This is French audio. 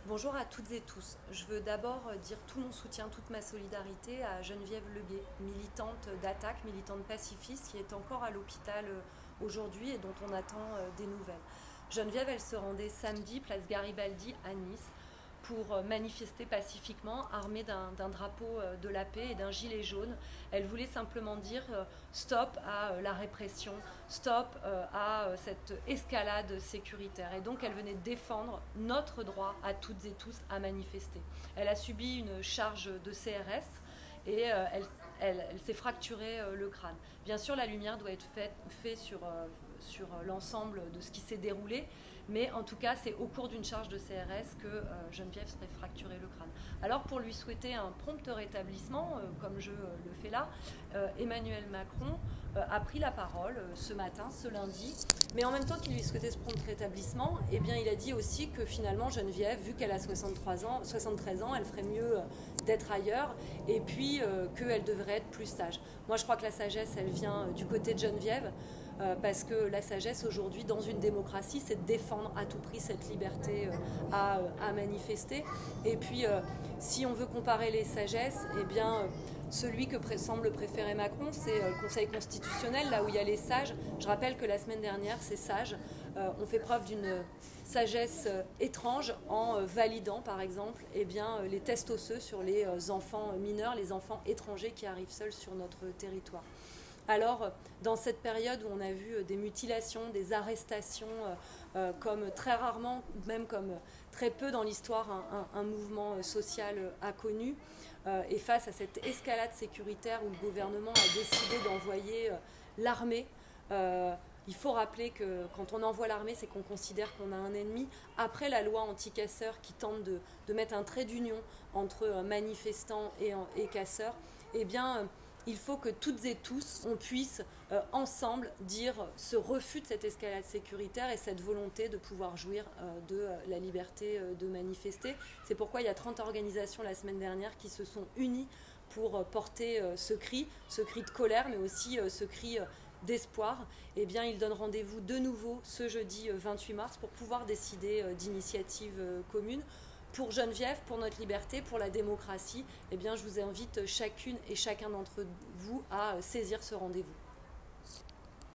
Bonjour à toutes et tous. Je veux d'abord dire tout mon soutien, toute ma solidarité à Geneviève Leguet, militante d'attaque, militante pacifiste, qui est encore à l'hôpital aujourd'hui et dont on attend des nouvelles. Geneviève, elle se rendait samedi, place Garibaldi à Nice, pour manifester pacifiquement, armée d'un drapeau de la paix et d'un gilet jaune. Elle voulait simplement dire stop à la répression, stop à cette escalade sécuritaire. Et donc elle venait défendre notre droit à toutes et tous à manifester. Elle a subi une charge de CRS et elle s'est fracturé le crâne. Bien sûr, la lumière doit être faite sur l'ensemble de ce qui s'est déroulé, mais en tout cas, c'est au cours d'une charge de CRS que Geneviève serait fracturé le crâne. Alors, pour lui souhaiter un prompt rétablissement, comme je le fais là, Emmanuel Macron a pris la parole ce matin, ce lundi, mais en même temps qu'il lui souhaitait ce prompt rétablissement, eh bien, il a dit aussi que finalement Geneviève, vu qu'elle a 73 ans, elle ferait mieux d'être ailleurs, et puis qu'elle devrait être plus sage. Moi, je crois que la sagesse, elle vient du côté de Geneviève, parce que la sagesse aujourd'hui dans une démocratie, c'est de défendre à tout prix cette liberté à manifester. Et puis, si on veut comparer les sagesses, eh bien, celui que semble préférer Macron, c'est le Conseil constitutionnel, là où il y a les sages. Je rappelle que la semaine dernière, ces sages ont fait preuve d'une sagesse étrange en validant, par exemple, eh bien, les tests osseux sur les enfants mineurs, les enfants étrangers qui arrivent seuls sur notre territoire. Alors, dans cette période où on a vu des mutilations, des arrestations, comme très rarement, même comme très peu dans l'histoire, un mouvement social a connu, et face à cette escalade sécuritaire où le gouvernement a décidé d'envoyer l'armée, il faut rappeler que quand on envoie l'armée, c'est qu'on considère qu'on a un ennemi. Après la loi anti-casseurs qui tente de mettre un trait d'union entre manifestants et casseurs, eh bien, il faut que toutes et tous, on puisse ensemble dire ce refus de cette escalade sécuritaire et cette volonté de pouvoir jouir de la liberté de manifester. C'est pourquoi il y a 30 organisations la semaine dernière qui se sont unies pour porter ce cri de colère, mais aussi ce cri d'espoir. Eh bien, ils donnent rendez-vous de nouveau ce jeudi 28 mars pour pouvoir décider d'initiatives communes. Pour Geneviève, pour notre liberté, pour la démocratie, eh bien, je vous invite chacune et chacun d'entre vous à saisir ce rendez-vous.